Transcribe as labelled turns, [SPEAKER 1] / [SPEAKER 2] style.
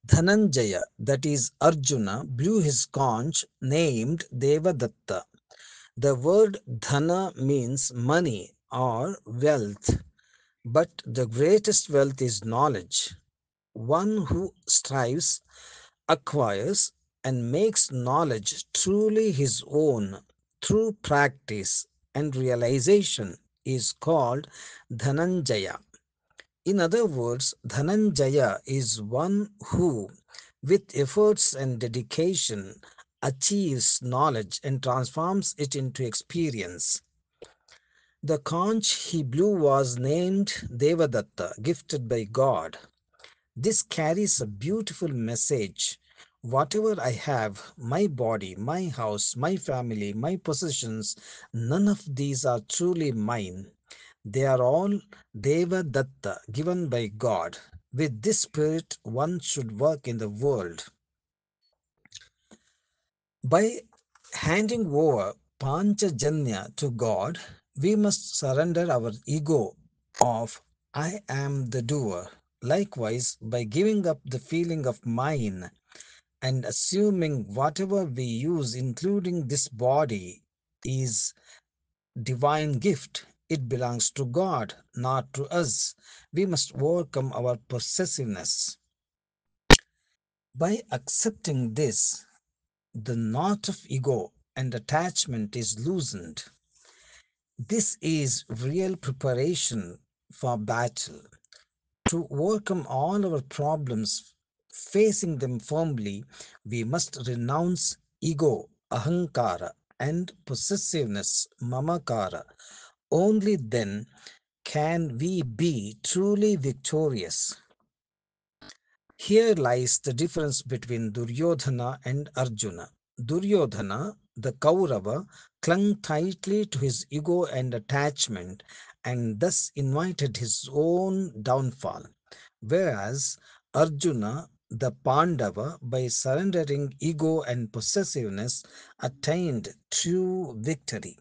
[SPEAKER 1] Dhananjaya, that is Arjuna, blew his conch named Devadatta. The word dhana means money or wealth, but the greatest wealth is knowledge. One who strives, acquires, and makes knowledge truly his own through practice and realization is called Dhananjaya. In other words, Dhananjaya is one who, with efforts and dedication, achieves knowledge and transforms it into experience. The conch he blew was named Devadatta, gifted by God. This carries a beautiful message. Whatever I have, my body, my house, my family, my possessions, none of these are truly mine. They are all Deva Datta, given by God. With this spirit, one should work in the world. By handing over Panchajanya to God, we must surrender our ego of I am the doer. Likewise, by giving up the feeling of mine and assuming whatever we use, including this body, is divine gift. It belongs to God, not to us. We must overcome our possessiveness. By accepting this, the knot of ego and attachment is loosened. This is real preparation for battle. To overcome all our problems, facing them firmly, we must renounce ego, ahankara, and possessiveness, mamakara. Only then can we be truly victorious. Here lies the difference between Duryodhana and Arjuna. Duryodhana, the Kaurava, clung tightly to his ego and attachment and thus invited his own downfall, whereas Arjuna, the Pandava, by surrendering ego and possessiveness, attained true victory.